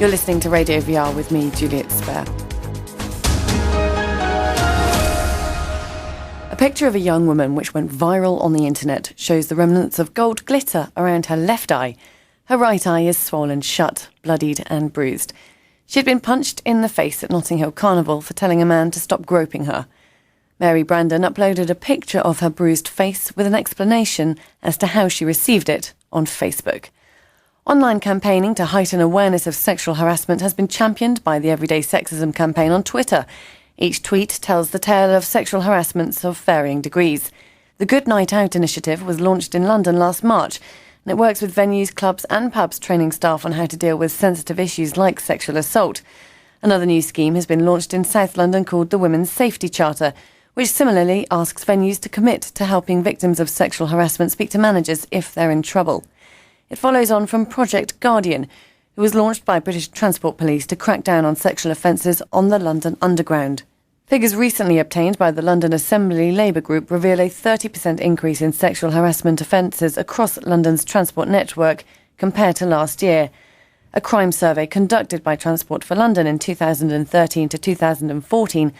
You're listening to Radio VR with me, Juliet Spare. A picture of a young woman which went viral on the internet shows the remnants of gold glitter around her left eye. Her right eye is swollen shut, bloodied and bruised. She had been punched in the face at Notting Hill Carnival for telling a man to stop groping her. Mary Brandon uploaded a picture of her bruised face with an explanation as to how she received it on Facebook. Online campaigning to heighten awareness of sexual harassment has been championed by the Everyday Sexism campaign on Twitter. Each tweet tells the tale of sexual harassments of varying degrees. The Good Night Out initiative was launched in London last March, and it works with venues, clubs and pubs training staff on how to deal with sensitive issues like sexual assault. Another new scheme has been launched in South London called the Women's Safety Charter, which similarly asks venues to commit to helping victims of sexual harassment speak to managers if they're in trouble. It follows on from Project Guardian, who was launched by British Transport Police to crack down on sexual offences on the London Underground. Figures recently obtained by the London Assembly Labour Group reveal a 30% increase in sexual harassment offences across London's transport network compared to last year. A crime survey conducted by Transport for London in 2013 to 2014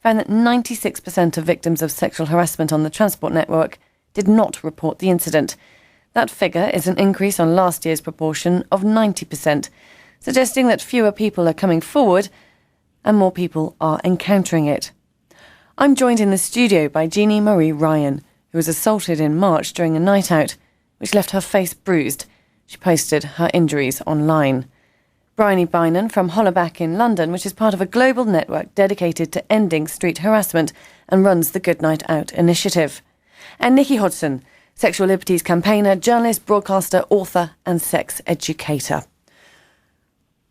found that 96% of victims of sexual harassment on the transport network did not report the incident. That figure is an increase on last year's proportion of 90%, suggesting that fewer people are coming forward and more people are encountering it. I'm joined in the studio by Jeannie Marie Ryan, who was assaulted in March during a night out, which left her face bruised. She posted her injuries online. Bryony Bynan from Hollaback in London, which is part of a global network dedicated to ending street harassment and runs the Good Night Out initiative. And Nikki Hodgson, sexual liberties campaigner, journalist, broadcaster, author and sex educator.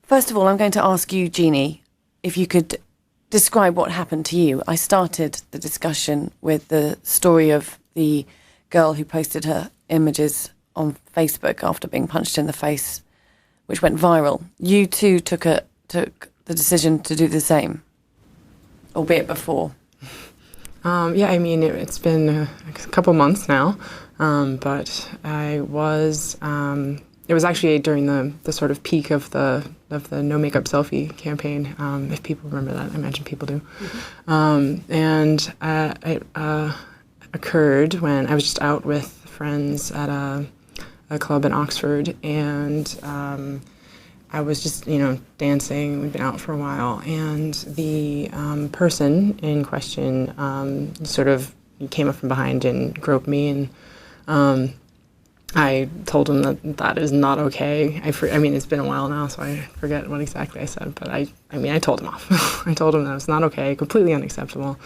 First of all, I'm going to ask you, Jeannie, if you could describe what happened to you. I started the discussion with the story of the girl who posted her images on Facebook after being punched in the face, which went viral. You too took the decision to do the same, albeit before. It's been a couple months now, but I was. It was actually during the sort of peak of the no makeup selfie campaign. If people remember that, I imagine people do. Mm-hmm. It occurred when I was just out with friends at a club in Oxford, and I was just, dancing. We'd been out for a while, and the person in question sort of came up from behind and groped me, and I told him that is not okay. It's been a while now, so I forget what exactly I said, but I told him off. I told him that it's not okay, completely unacceptable,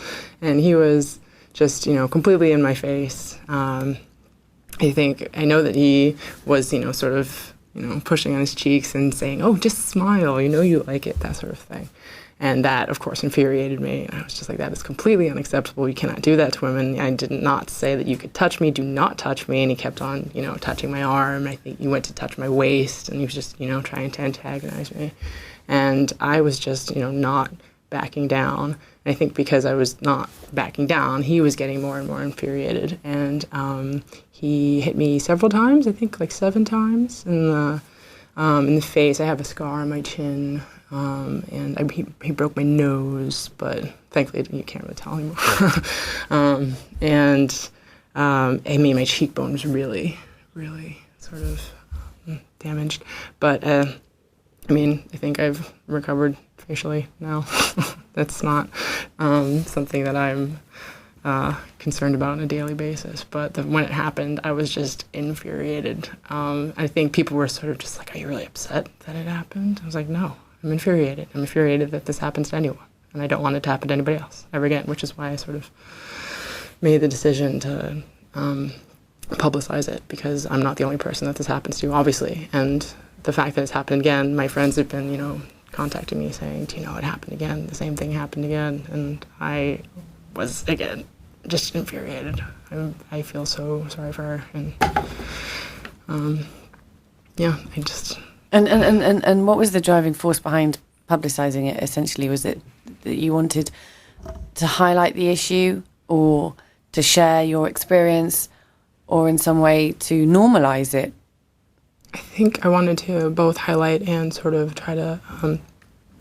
and he was just, completely in my face. I know that he was, sort of, pushing on his cheeks and saying, "Oh, just smile, you like it," that sort of thing. And that, of course, infuriated me. And I was just like, that is completely unacceptable. You cannot do that to women. I did not say that you could touch me. Do not touch me. And he kept on, touching my arm. I think he went to touch my waist, and he was just, trying to antagonize me. And I was just, not backing down. And I think because I was not backing down, he was getting more and more infuriated. And he hit me several times, I think like 7 times in the face. I have a scar on my chin. And he broke my nose, but thankfully you can't really tell anymore. My cheekbone was really, really sort of damaged. But I think I've recovered facially now. That's not something that I'm concerned about on a daily basis. But when it happened, I was just infuriated. I think people were sort of just like, "Are you really upset that it happened?" I was like, "No. I'm infuriated. I'm infuriated that this happens to anyone, and I don't want it to happen to anybody else ever again," which is why I sort of made the decision to publicize it, because I'm not the only person that this happens to, obviously. And the fact that it's happened again, my friends have been, contacting me saying, "Do you know it happened again? The same thing happened again." And I was, again, just infuriated. I feel so sorry for her. And, I just... And what was the driving force behind publicising it, essentially? Was it that you wanted to highlight the issue, or to share your experience, or in some way to normalise it? I think I wanted to both highlight and sort of try to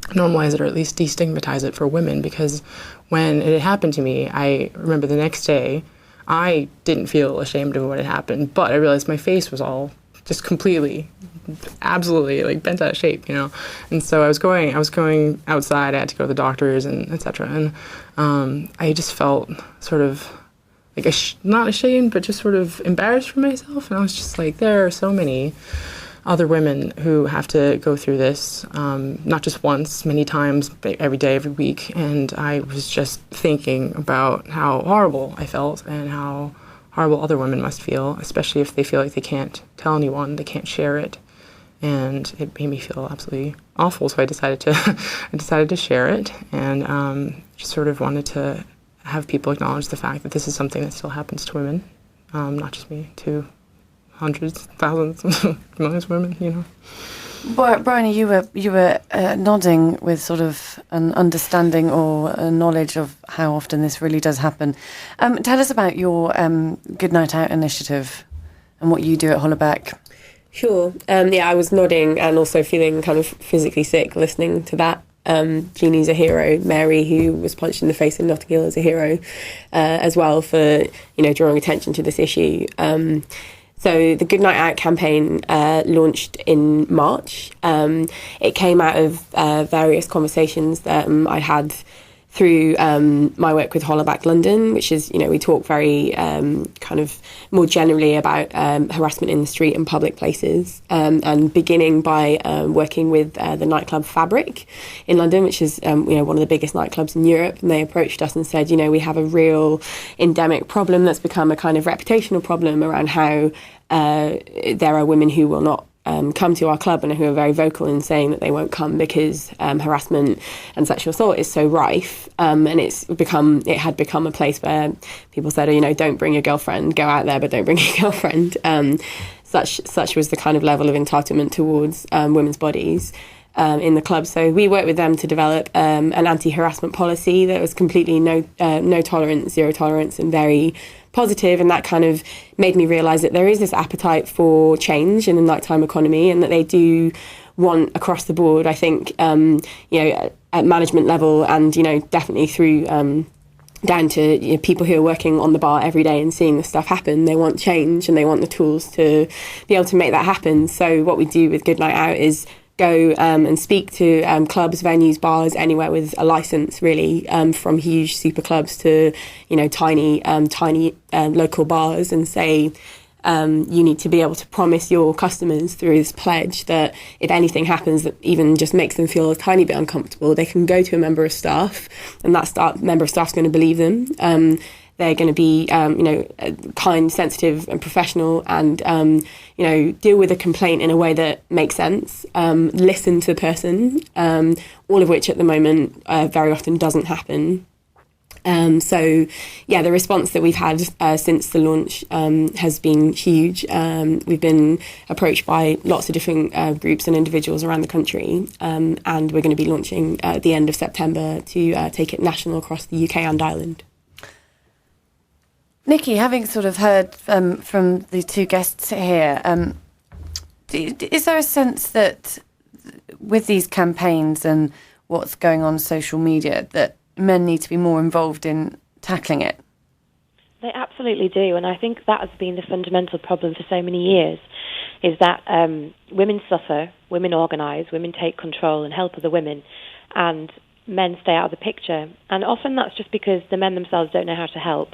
normalize it, or at least destigmatize it for women, because when it had happened to me, I remember the next day, I didn't feel ashamed of what had happened, but I realized my face was all just completely, absolutely like bent out of shape, you know. And so I was going outside. I had to go to the doctors and etc. And I just felt sort of like not ashamed, but just sort of embarrassed for myself. And I was just like, there are so many other women who have to go through this, not just once, many times, but every day, every week. And I was just thinking about how horrible I felt and how horrible other women must feel, especially if they feel like they can't tell anyone, they can't share it. And it made me feel absolutely awful. So I decided to share it, and just sort of wanted to have people acknowledge the fact that this is something that still happens to women, not just me, to hundreds, thousands, millions of women, you know. Bryony, you were nodding with sort of an understanding or a knowledge of how often this really does happen. Tell us about your Good Night Out initiative and what you do at Hollaback. Sure. I was nodding and also feeling kind of physically sick listening to that. Jeannie's a hero. Mary, who was punched in the face in Notting Hill, is a hero as well for, drawing attention to this issue. So the Good Night Out campaign launched in March. It came out of various conversations that I had through my work with Hollaback London, which is, we talk very kind of more generally about harassment in the street and public places, and beginning by working with the nightclub Fabric in London, which is, one of the biggest nightclubs in Europe. And they approached us and said, we have a real endemic problem that's become a kind of reputational problem around how there are women who will not come to our club and who are very vocal in saying that they won't come because harassment and sexual assault is so rife, and it had become a place where people said, don't bring your girlfriend, go out there, but don't bring your girlfriend. Such was the kind of level of entitlement towards women's bodies in the club. So we worked with them to develop an anti-harassment policy that was completely no tolerance, zero tolerance, and very positive. And that kind of made me realise that there is this appetite for change in the nighttime economy, and that they do want across the board, I think, at management level, and, definitely through down to people who are working on the bar every day and seeing this stuff happen. They want change and they want the tools to be able to make that happen. So what we do with Good Night Out is go and speak to clubs, venues, bars, anywhere with a license, really, from huge super clubs to, tiny local bars, and say, you need to be able to promise your customers through this pledge that if anything happens that even just makes them feel a tiny bit uncomfortable, they can go to a member of staff, and that member of staff is going to believe them. They're going to be, kind, sensitive and professional, and, deal with a complaint in a way that makes sense, listen to the person, all of which at the moment very often doesn't happen. The response that we've had since the launch has been huge. We've been approached by lots of different groups and individuals around the country, and we're going to be launching at the end of September to take it national across the UK and Ireland. Nikki, having sort of heard from the two guests here, is there a sense that with these campaigns and what's going on social media that men need to be more involved in tackling it? They absolutely do, and I think that has been the fundamental problem for so many years, is that women suffer, women organise, women take control and help other women, and men stay out of the picture. And often that's just because the men themselves don't know how to help.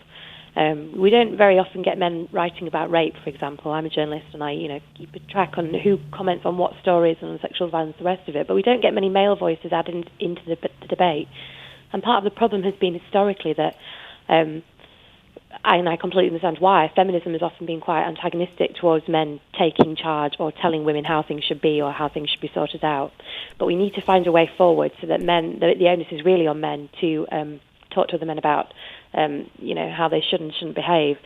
We don't very often get men writing about rape, for example. I'm a journalist and I, keep a track on who comments on what stories and on sexual violence, the rest of it. But we don't get many male voices added into the debate. And part of the problem has been historically that, and I completely understand why, feminism has often been quite antagonistic towards men taking charge or telling women how things should be or how things should be sorted out. But we need to find a way forward so that the onus is really on men to talk to other men about how they should and shouldn't behave.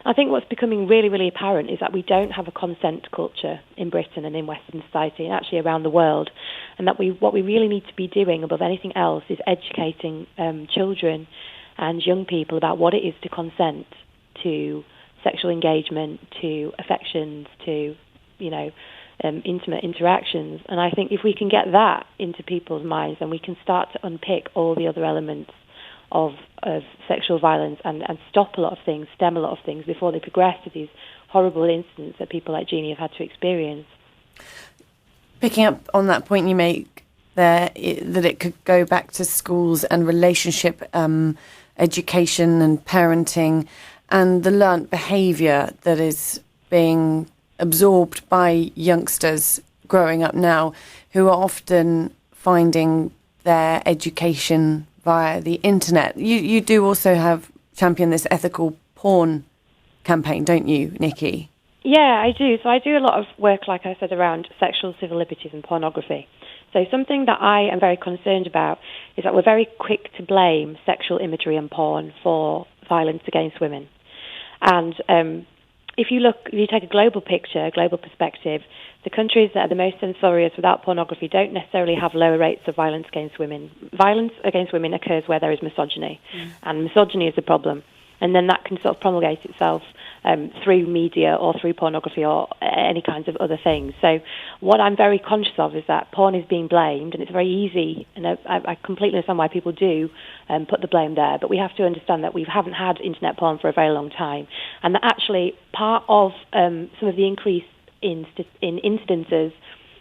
I think what's becoming really, really apparent is that we don't have a consent culture in Britain and in Western society and actually around the world, and that what we really need to be doing above anything else is educating children and young people about what it is to consent to sexual engagement, to affections, to intimate interactions. And I think if we can get that into people's minds, then we can start to unpick all the other elements of sexual violence and stop a lot of things, stem a lot of things before they progress to these horrible incidents that people like Jeannie have had to experience. Picking up on that point you make there, that it could go back to schools and relationship education and parenting and the learnt behaviour that is being absorbed by youngsters growing up now who are often finding their education via the internet. You do also have championed this ethical porn campaign, don't you, Nikki? Yeah, I do. So I do a lot of work, like I said, around sexual civil liberties and pornography. So something that I am very concerned about is that we're very quick to blame sexual imagery and porn for violence against women. And if you take a global picture, a global perspective, the countries that are the most censorious without pornography don't necessarily have lower rates of violence against women. Violence against women occurs where there is misogyny, and misogyny is a problem. And then that can sort of promulgate itself through media or through pornography or any kinds of other things. So what I'm very conscious of is that porn is being blamed, and it's very easy, and I completely understand why people do put the blame there, but we have to understand that we haven't had internet porn for a very long time, and that actually part of some of the increase in incidences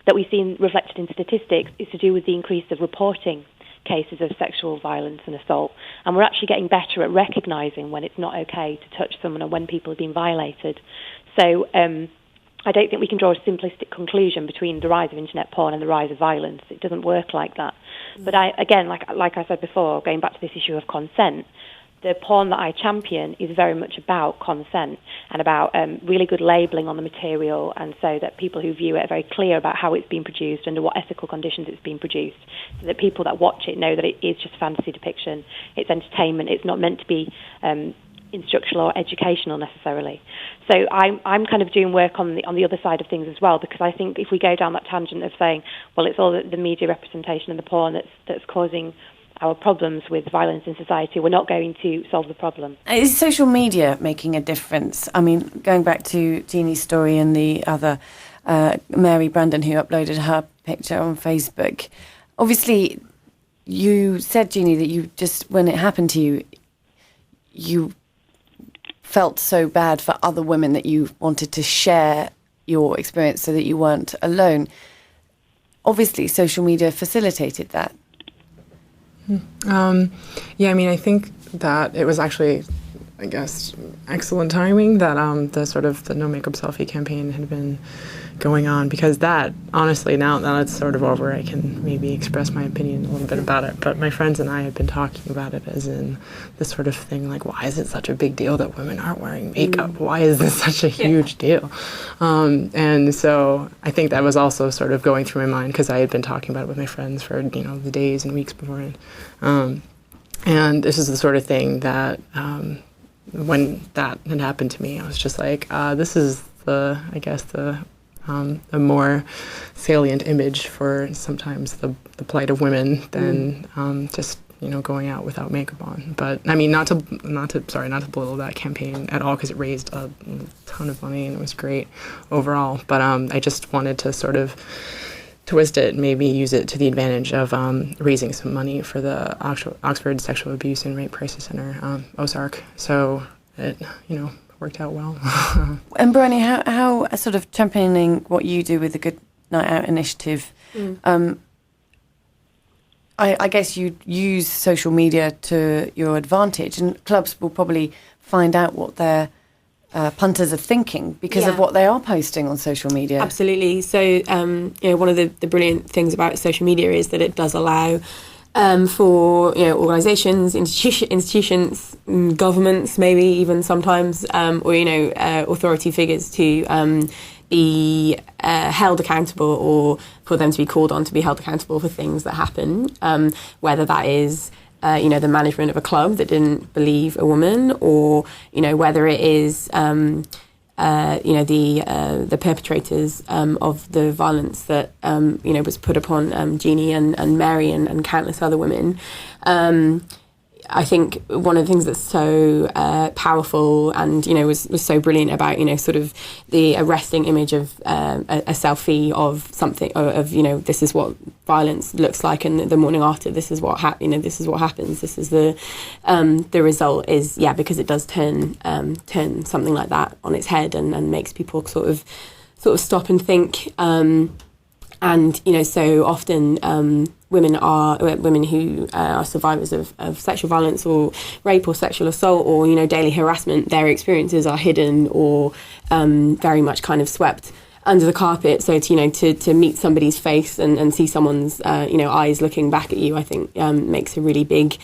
that we've seen reflected in statistics is to do with the increase of reporting cases of sexual violence and assault. And we're actually getting better at recognising when it's not okay to touch someone and when people have been violated. So I don't think we can draw a simplistic conclusion between the rise of internet porn and the rise of violence. It doesn't work like that. But again, like I said before, going back to this issue of consent, the porn that I champion is very much about consent and about really good labelling on the material, and so that people who view it are very clear about how it's been produced, under what ethical conditions it's been produced, so that people that watch it know that it is just fantasy depiction, it's entertainment, it's not meant to be instructional or educational necessarily. So I'm kind of doing work on the other side of things as well, because I think if we go down that tangent of saying, well, it's all the media representation and the porn that's causing our problems with violence in society, we're not going to solve the problem. Is social media making a difference? I mean, going back to Jeannie's story and the other, Mary Brandon, who uploaded her picture on Facebook. Obviously, you said, Jeannie, that you just, when it happened to you, you felt so bad for other women that you wanted to share your experience so that you weren't alone. Obviously, social media facilitated that. Yeah, I mean, I think that it was actually, I guess, excellent timing that the No Makeup Selfie campaign had been going on, because that, honestly, now that it's sort of over, I can maybe express my opinion a little bit about it. But my friends and I had been talking about it as in this sort of thing, like, why is it such a big deal that women aren't wearing makeup? Why is this such a huge deal? And so I think that was also sort of going through my mind, because I had been talking about it with my friends for, the days and weeks beforehand. And this is the sort of thing that when that had happened to me, I was just like, this is a more salient image for sometimes the plight of women than just going out without makeup on. But I mean, not to belittle that campaign at all, because it raised a ton of money and it was great overall. But I just wanted to sort of twist it, maybe use it to the advantage of raising some money for the Oxford Sexual Abuse and Rape Crisis Center, OSARC. So it worked out well. And Bryony, how sort of championing what you do with the Good Night Out initiative, I guess you use social media to your advantage, and clubs will probably find out what their punters are thinking because of what they are posting on social media. Absolutely. So, one of the brilliant things about social media is that it does allow for organisations, institutions, governments, maybe even sometimes, or authority figures to be held accountable, or for them to be called on to be held accountable for things that happen, whether that is the management of a club that didn't believe a woman, or whether it is the perpetrators of the violence that was put upon Jeannie and Mary and countless other women. I think one of the things that's so powerful and, was so brilliant about, sort of the arresting image of a selfie of something, of this is what violence looks like, and the morning after, this is what this is what happens, this is the result is, because it does turn something like that on its head and makes people sort of stop and think. And, so often women who are survivors of sexual violence or rape or sexual assault or, daily harassment, their experiences are hidden or very much kind of swept under the carpet. So, to meet somebody's face and see someone's, eyes looking back at you, I think makes a really big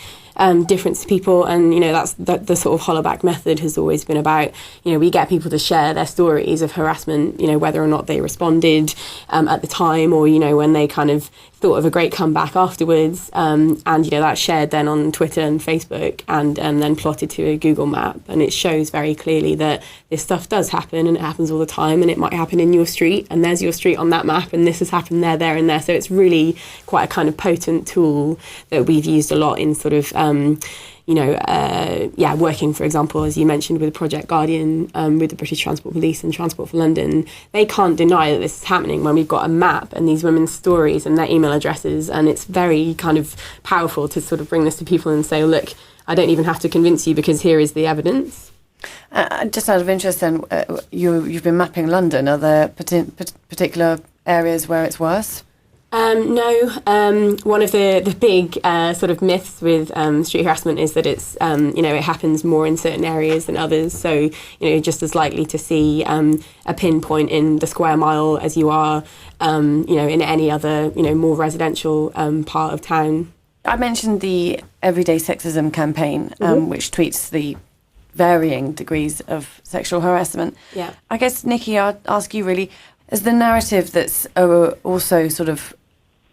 difference to people. And, that's the sort of hollaback method has always been about, we get people to share their stories of harassment, whether or not they responded at the time or, when they kind of thought of a great comeback afterwards. And, that's shared then on Twitter and Facebook and then plotted to a Google map. And it shows very clearly that this stuff does happen and it happens all the time, and it might happen in your street and there's your street on that map and this has happened there and there. So it's really quite a kind of potent tool that we've used a lot in sort of working, for example, as you mentioned, with Project Guardian, with the British Transport Police and Transport for London. They can't deny that this is happening when we've got a map and these women's stories and their email addresses, and it's very kind of powerful to sort of bring this to people and say, look, I don't even have to convince you because here is the evidence. Just out of interest then, you've been mapping London. Are there particular areas where it's worse? No. One of the big sort of myths with street harassment is that it's, it happens more in certain areas than others. So, you're just as likely to see a pinpoint in the square mile as you are, in any other, more residential part of town. I mentioned the Everyday Sexism campaign, which tweets the varying degrees of sexual harassment. Yeah. I guess, Nikki, I'll ask you really, is the narrative that's also sort of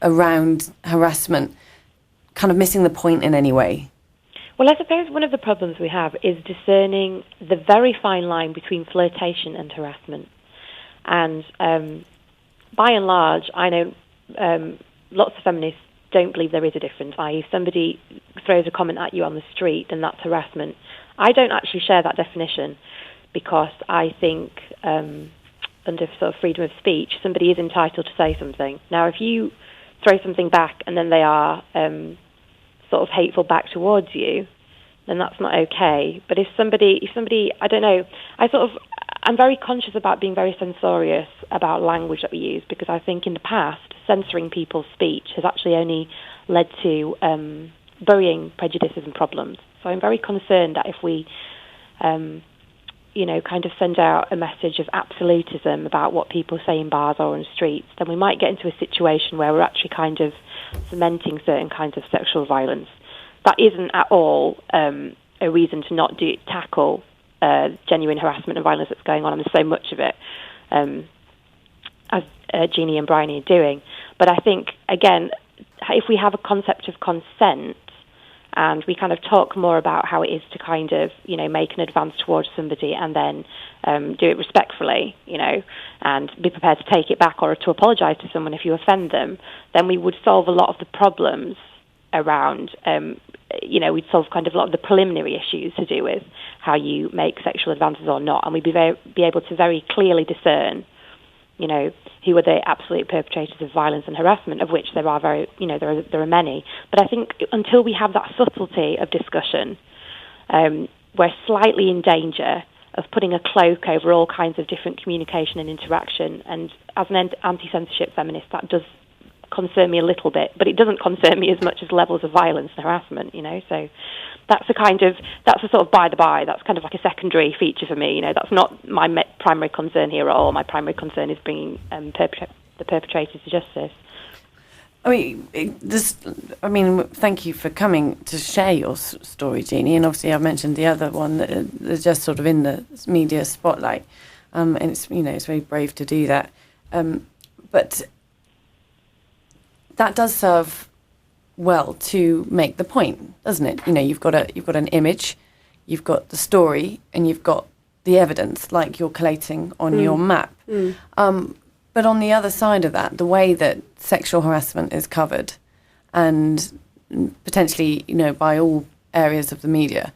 around harassment kind of missing the point in any way? Well, I suppose one of the problems we have is discerning the very fine line between flirtation and harassment. And by and large, I know lots of feminists don't believe there is a difference. i.e., if somebody throws a comment at you on the street, then that's harassment. I don't actually share that definition because I think under sort of freedom of speech, somebody is entitled to say something. Now, if you throw something back and then they are sort of hateful back towards you, then that's not okay. But if somebody, I don't know, I'm very conscious about being very censorious about language that we use, because I think in the past, censoring people's speech has actually only led to burying prejudices and problems. So I'm very concerned that if we, kind of send out a message of absolutism about what people say in bars or on streets, then we might get into a situation where we're actually kind of cementing certain kinds of sexual violence. That isn't at all a reason to not tackle genuine harassment and violence that's going on, and there's so much of it, as Jeannie and Bryony are doing. But I think, again, if we have a concept of consent, and we kind of talk more about how it is to kind of, make an advance towards somebody and then do it respectfully, and be prepared to take it back or to apologise to someone if you offend them, then we would solve a lot of the problems around, we'd solve kind of a lot of the preliminary issues to do with how you make sexual advances or not, and we'd be able to very clearly discern, who are the absolute perpetrators of violence and harassment, of which there are there are many. But I think until we have that subtlety of discussion, we're slightly in danger of putting a cloak over all kinds of different communication and interaction. And as an anti-censorship feminist, that does concern me a little bit, but it doesn't concern me as much as levels of violence and harassment, So that's a sort of by the by. That's kind of like a secondary feature for me. That's not my primary concern here at all. My primary concern is bringing the perpetrators to justice. Thank you for coming to share your story, Jeannie. And obviously, I've mentioned the other one that is just sort of in the media spotlight, and it's it's very brave to do that. But that does serve well to make the point, doesn't it? You've got an image, you've got the story, and you've got the evidence, like you're collating on your map. But on the other side of that, the way that sexual harassment is covered, and potentially, by all areas of the media.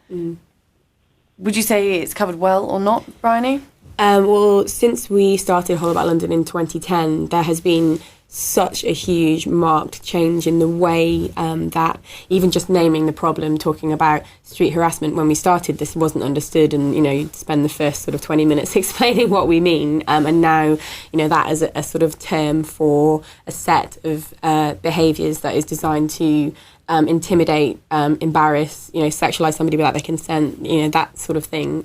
Would you say it's covered well or not, Bryony? Well, since we started Whole About London in 2010, there has been such a huge marked change in the way that even just naming the problem, talking about street harassment, when we started this wasn't understood, and you'd spend the first sort of 20 minutes explaining what we mean, and now that is a sort of term for a set of behaviours that is designed to intimidate, embarrass, sexualise somebody without their consent, that sort of thing.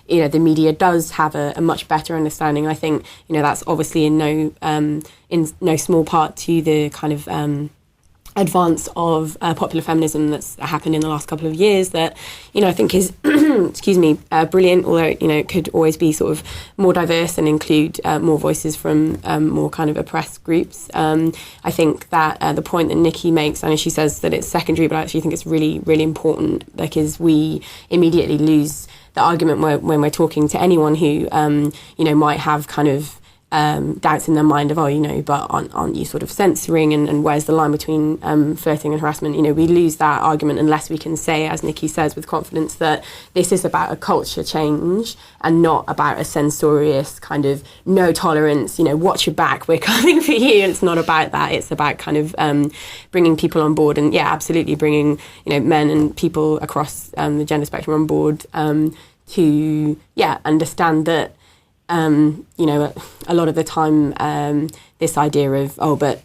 The media does have a much better understanding. I think, that's obviously in no small part to the kind of advance of popular feminism that's happened in the last couple of years that, I think is, brilliant, although, it could always be sort of more diverse and include more voices from more kind of oppressed groups. I think that the point that Nikki makes, I know she says that it's secondary, but I actually think it's really, really important, because we immediately lose the argument when we're talking to anyone who, might have kind of doubts in their mind of, but aren't you sort of censoring, and where's the line between flirting and harassment? We lose that argument unless we can say, as Nikki says, with confidence, that this is about a culture change and not about a censorious kind of no tolerance, watch your back, we're coming for you. And it's not about that. It's about kind of bringing people on board, and absolutely bringing, men and people across the gender spectrum on board to understand that, a lot of the time, this idea of,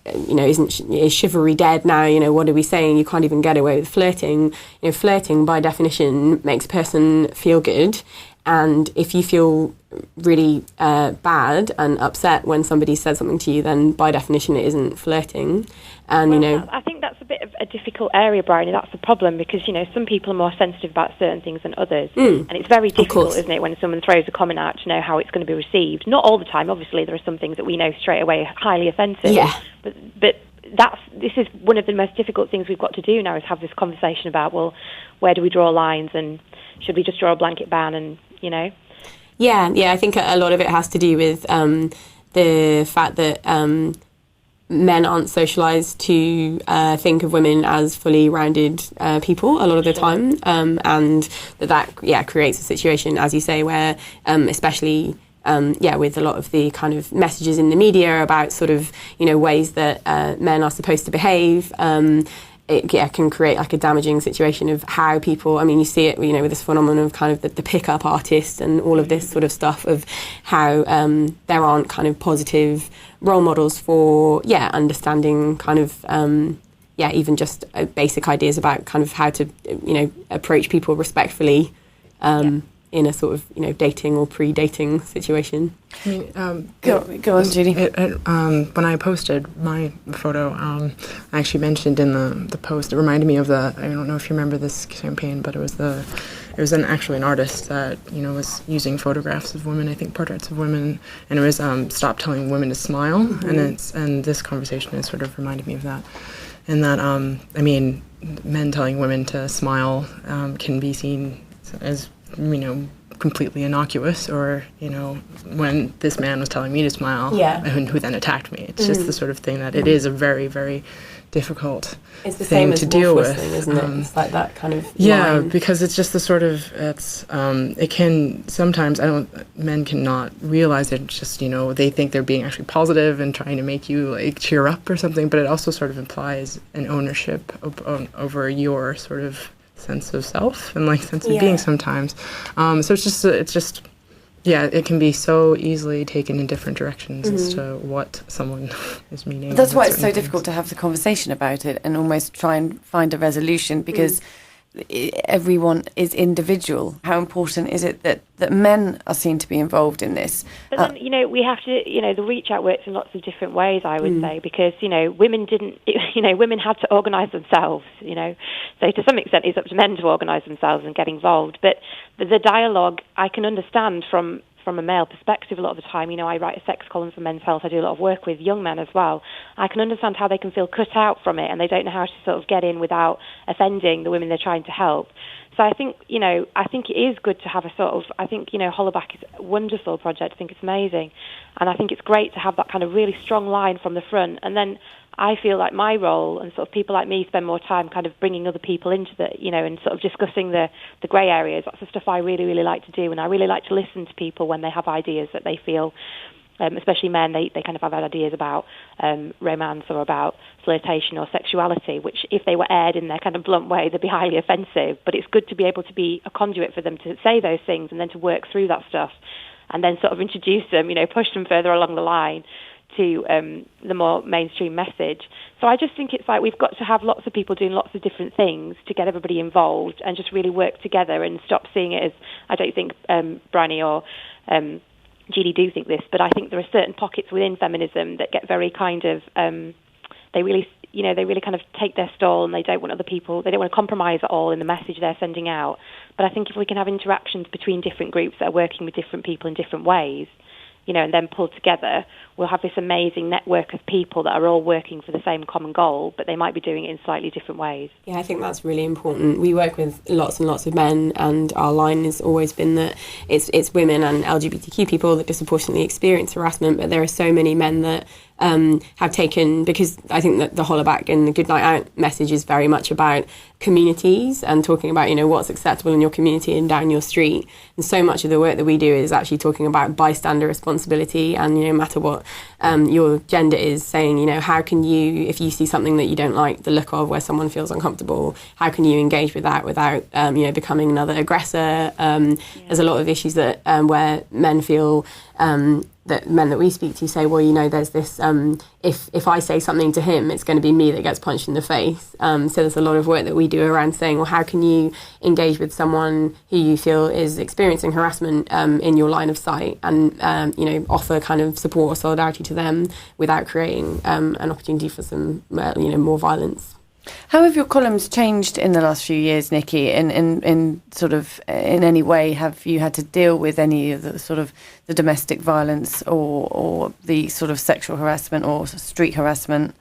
is chivalry dead now? What are we saying? You can't even get away with flirting. Flirting by definition makes a person feel good. And if you feel really bad and upset when somebody says something to you, then by definition it isn't flirting. And I think that's a bit of a difficult area, Bryony. That's the problem, because some people are more sensitive about certain things than others, and it's very difficult, isn't it, when someone throws a comment out to know how it's going to be received. Not all the time, obviously. There are some things that we know straight away are highly offensive. Yeah. But this is one of the most difficult things we've got to do now, is have this conversation about, well, where do we draw lines, and should we just draw a blanket ban, and Yeah, I think a lot of it has to do with the fact that men aren't socialised to think of women as fully rounded people a lot of the time, and that creates a situation, as you say, where especially with a lot of the kind of messages in the media about sort of ways that men are supposed to behave. It can create like a damaging situation of how people, you see it, with this phenomenon of kind of the pickup artist and all of this sort of stuff of how there aren't kind of positive role models for, understanding kind of, even just basic ideas about kind of how to, approach people respectfully in a sort of, dating or pre-dating situation. Go on, Judy. When I posted my photo, I actually mentioned in the post, it reminded me of I don't know if you remember this campaign, but it was an artist that was using photographs of women, I think portraits of women, and it was stop telling women to smile, and this conversation has sort of reminded me of that, and that men telling women to smile can be seen as completely innocuous, or when this man was telling me to smile, and who then attacked me. It's just the sort of thing that it is a very, very difficult thing to deal with, isn't it? It's like that kind of line. Because it's just the sort of it can sometimes men cannot realize it. Just they think they're being actually positive and trying to make you like cheer up or something, but it also sort of implies an ownership over your sort of sense of self and like sense of being sometimes. So it's just it can be so easily taken in different directions as to what someone is meaning. That's why it's so difficult to have the conversation about it and almost try and find a resolution, because everyone is individual. How important is it that men are seen to be involved in this? But then, we have to, the reach out works in lots of different ways, I would say, because, women didn't, women had to organise themselves, So to some extent it's up to men to organise themselves and get involved. But the dialogue I can understand from a male perspective a lot of the time. I write a sex column for Men's Health. I do a lot of work with young men as well. I can understand how they can feel cut out from it, and they don't know how to sort of get in without offending the women they're trying to help. So I think, I think it is good to have a sort of, I think, Hollaback is a wonderful project. I think it's amazing. And I think it's great to have that kind of really strong line from the front. And then I feel like my role and sort of people like me spend more time kind of bringing other people into the, and sort of discussing the grey areas. That's the stuff I really, really like to do. And I really like to listen to people when they have ideas that they feel, especially men, they kind of have ideas about romance or about flirtation or sexuality, which if they were aired in their kind of blunt way, they'd be highly offensive. But it's good to be able to be a conduit for them to say those things and then to work through that stuff and then sort of introduce them, push them further along the line to the more mainstream message. So I just think it's like we've got to have lots of people doing lots of different things to get everybody involved and just really work together and stop seeing it as, I don't think Bryony or Jeannie do think this, but I think there are certain pockets within feminism that get very kind of, they really kind of take their stall and they don't want to compromise at all in the message they're sending out. But I think if we can have interactions between different groups that are working with different people in different ways, and then pulled together, we'll have this amazing network of people that are all working for the same common goal, but they might be doing it in slightly different ways. Yeah, I think that's really important. We work with lots and lots of men, and our line has always been that it's women and LGBTQ people that disproportionately experience harassment, but there are so many men that have taken, because I think that the Hollaback and the Good Night Out message is very much about communities and talking about, what's acceptable in your community and down your street. And so much of the work that we do is actually talking about bystander responsibility and, no matter what your gender is, saying, how can you, if you see something that you don't like the look of, where someone feels uncomfortable, how can you engage with that without, becoming another aggressor? There's a lot of issues that where men feel that men that we speak to say, well, there's this, if I say something to him, it's going to be me that gets punched in the face. So there's a lot of work that we do around saying, well, how can you engage with someone who you feel is experiencing harassment in your line of sight and, offer kind of support or solidarity to them without creating an opportunity for some, more violence. How have your columns changed in the last few years, Nikki? In sort of in any way, have you had to deal with any of the sort of the domestic violence or the sort of sexual harassment or street harassment?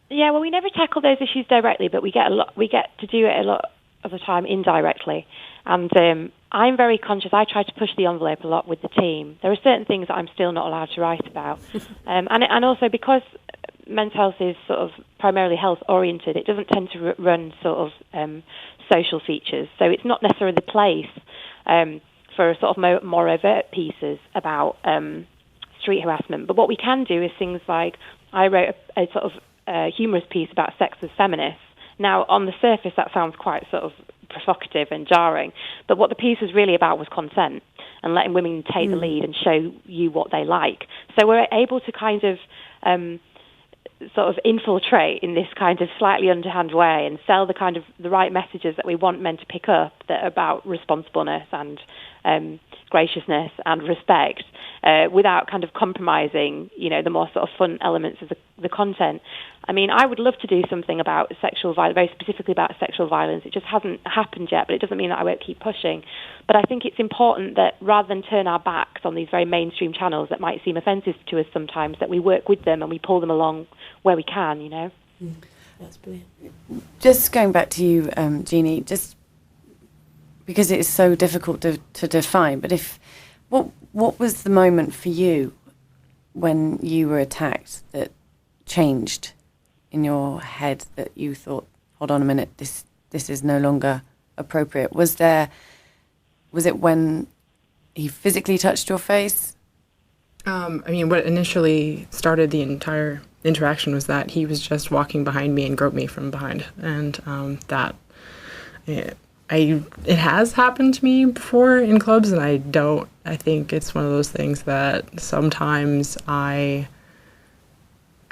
Yeah, well, we never tackle those issues directly, but we get to do it a lot of the time indirectly. And I'm very conscious. I try to push the envelope a lot with the team. There are certain things that I'm still not allowed to write about, and also because men's health is sort of primarily health oriented, it doesn't tend to run sort of social features. So it's not necessarily the place for sort of more overt pieces about street harassment. But what we can do is things like I wrote a sort of humorous piece about sex with feminists. Now, on the surface, that sounds quite sort of provocative and jarring, but what the piece was really about was consent and letting women take the lead and show you what they like. So we're able to kind of sort of infiltrate in this kind of slightly underhand way and sell the kind of the right messages that we want men to pick up that are about responsibleness and graciousness and respect without kind of compromising, the more sort of fun elements of the content. I mean, I would love to do something about sexual violence, very specifically about sexual violence. It just hasn't happened yet, but it doesn't mean that I won't keep pushing. But I think it's important that rather than turn our backs on these very mainstream channels that might seem offensive to us sometimes, that we work with them and we pull them along where we can, That's brilliant. Just going back to you, Jeannie, just because it is so difficult to define, but what was the moment for you when you were attacked that changed in your head, that you thought, hold on a minute, this is no longer appropriate? Was it when he physically touched your face? What initially started the entire interaction was that he was just walking behind me and groped me from behind, and it has happened to me before in clubs, and I think it's one of those things that sometimes I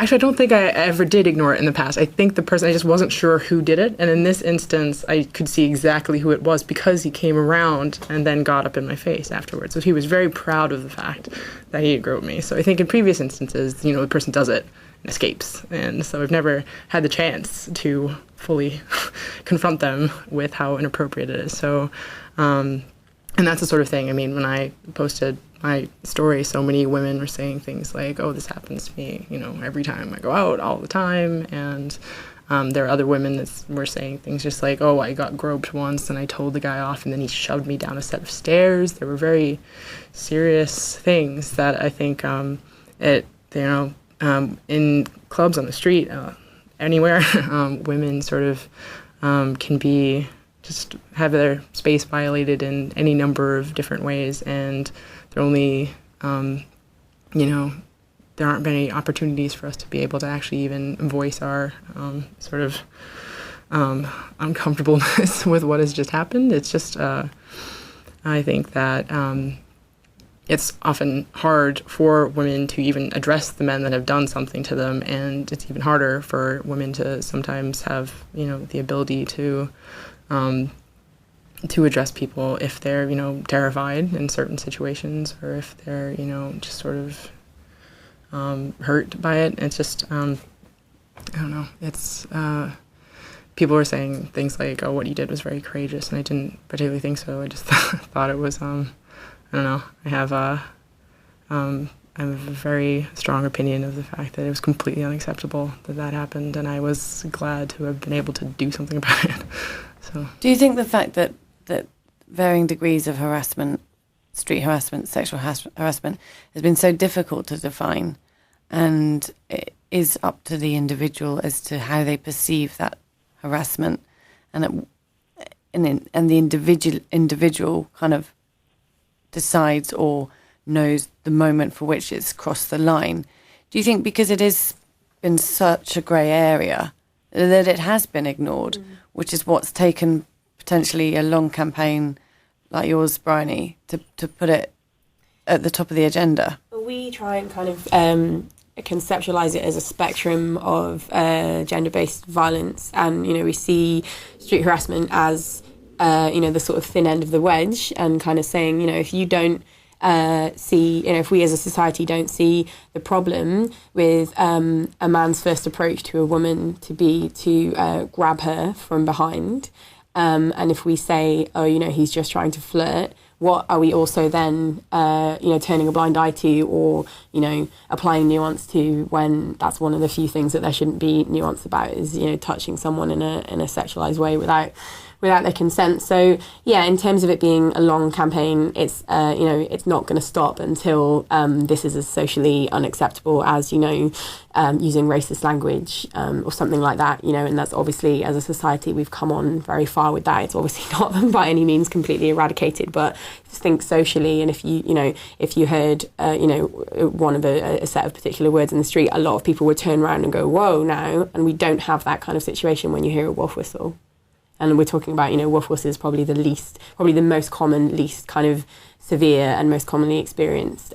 don't think I ever did ignore it in the past. I think the person, I just wasn't sure who did it. And in this instance, I could see exactly who it was because he came around and then got up in my face afterwards. So he was very proud of the fact that he had groped me. So I think in previous instances, the person does it and escapes. And so I've never had the chance to fully confront them with how inappropriate it is. So, and that's the sort of thing, when I posted my story, so many women were saying things like, oh, this happens to me, every time I go out, all the time. And there are other women that were saying things just like, oh, I got groped once and I told the guy off and then he shoved me down a set of stairs. There were very serious things that I think in clubs on the street, anywhere. Women sort of can be just have their space violated in any number of different ways, and they're only, there aren't many opportunities for us to be able to actually even voice our sort of uncomfortableness with what has just happened. It's just, I think that it's often hard for women to even address the men that have done something to them, and it's even harder for women to sometimes have, the ability to address people if they're, terrified in certain situations, or if they're, just sort of hurt by it. It's just, I don't know, it's, people were saying things like, oh, what you did was very courageous, and I didn't particularly think so. I just thought it was, I don't know, I have a very strong opinion of the fact that it was completely unacceptable that happened, and I was glad to have been able to do something about it. So, do you think the fact that varying degrees of harassment, street harassment, sexual harassment, has been so difficult to define, and it is up to the individual as to how they perceive that harassment, and the individual kind of decides or knows the moment for which it's crossed the line? Do you think because it has been such a grey area that it has been ignored, which is what's taken potentially a long campaign like yours, Bryony, to put it at the top of the agenda? We try and kind of conceptualise it as a spectrum of gender-based violence, and we see street harassment as the sort of thin end of the wedge, and kind of saying, if you don't see, if we as a society don't see the problem with a man's first approach to a woman to be to grab her from behind, and if we say, oh, he's just trying to flirt, what are we also then, turning a blind eye to, or, applying nuance to, when that's one of the few things that there shouldn't be nuance about, is, touching someone in a sexualized way without their consent. So, yeah, in terms of it being a long campaign, it's, it's not going to stop until this is as socially unacceptable as, using racist language or something like that, and that's obviously, as a society, we've come on very far with that. It's obviously not by any means completely eradicated, but just think socially, and if you heard, one of a set of particular words in the street, a lot of people would turn around and go, whoa, now, and we don't have that kind of situation when you hear a wolf whistle. And we're talking about, wolf whistle is probably the most common, least kind of severe and most commonly experienced,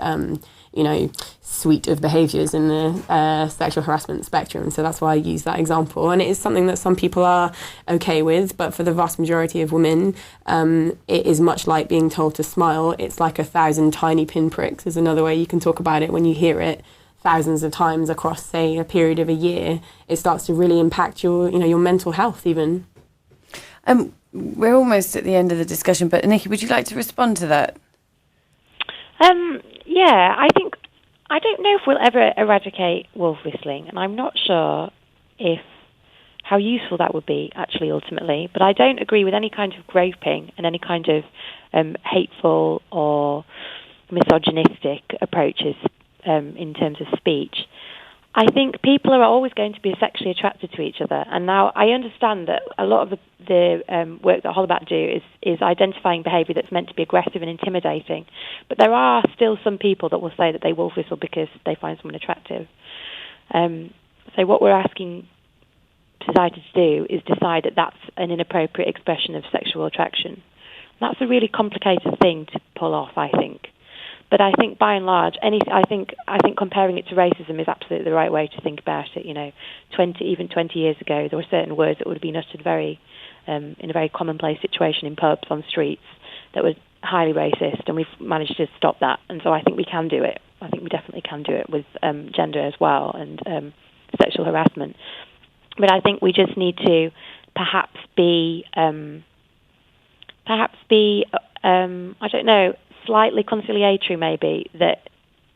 suite of behaviours in the sexual harassment spectrum. So that's why I use that example. And it is something that some people are okay with, but for the vast majority of women, it is much like being told to smile. It's like 1,000 tiny pinpricks is another way you can talk about it. When you hear it thousands of times across, say, a period of a year, it starts to really impact your mental health even. We're almost at the end of the discussion, but Nikki, would you like to respond to that? Yeah, I don't know if we'll ever eradicate wolf whistling, and I'm not sure how useful that would be actually ultimately. But I don't agree with any kind of groping and any kind of hateful or misogynistic approaches in terms of speech. I think people are always going to be sexually attracted to each other, and now I understand that a lot of the work that Hollaback do is identifying behaviour that's meant to be aggressive and intimidating, but there are still some people that will say that they wolf whistle because they find someone attractive. So what we're asking society to do is decide that that's an inappropriate expression of sexual attraction. That's a really complicated thing to pull off, I think. But I think, by and large, I think comparing it to racism is absolutely the right way to think about it. 20 years ago, there were certain words that would have been uttered in a very commonplace situation in pubs, on streets, that were highly racist, and we've managed to stop that. And so I think we can do it. I think we definitely can do it with gender as well, and sexual harassment. But I think we just need to perhaps be I don't know, slightly conciliatory maybe, that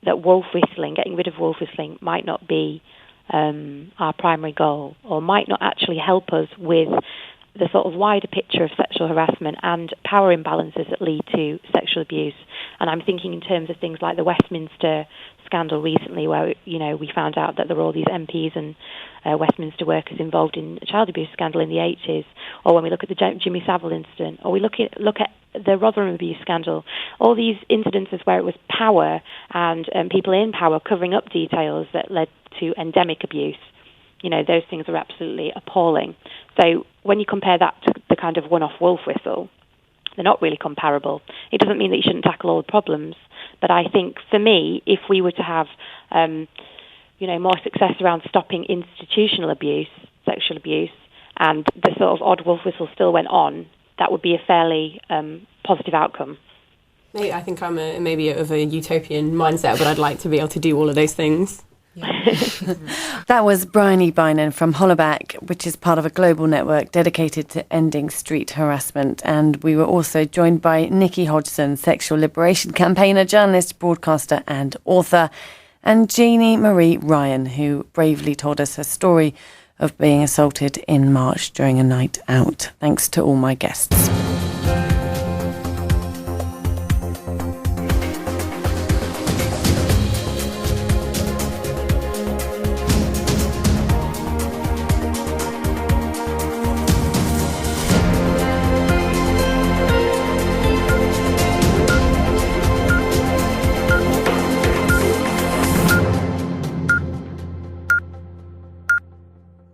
wolf whistling, getting rid of wolf whistling, might not be our primary goal, or might not actually help us with the sort of wider picture of sexual harassment and power imbalances that lead to sexual abuse. And I'm thinking in terms of things like the Westminster scandal recently, where we found out that there were all these MPs and Westminster workers involved in a child abuse scandal in the 80s, or when we look at the Jimmy Savile incident, or we look at the Rotherham abuse scandal, all these incidences where it was power and people in power covering up details that led to endemic abuse. Those things are absolutely appalling. So when you compare that to the kind of one-off wolf whistle, they're not really comparable. It doesn't mean that you shouldn't tackle all the problems, but I think for me, if we were to have more success around stopping institutional abuse, sexual abuse, and the sort of odd wolf whistle still went on, that would be a fairly positive outcome. I think I'm maybe of a utopian mindset, but I'd like to be able to do all of those things. That was Bryony Bynan from Hollaback, which is part of a global network dedicated to ending street harassment. And we were also joined by Nikki Hodgson, sexual liberation campaigner, journalist, broadcaster and author, and Jeannie Marie Ryan, who bravely told us her story of being assaulted in March during a night out. Thanks to all my guests.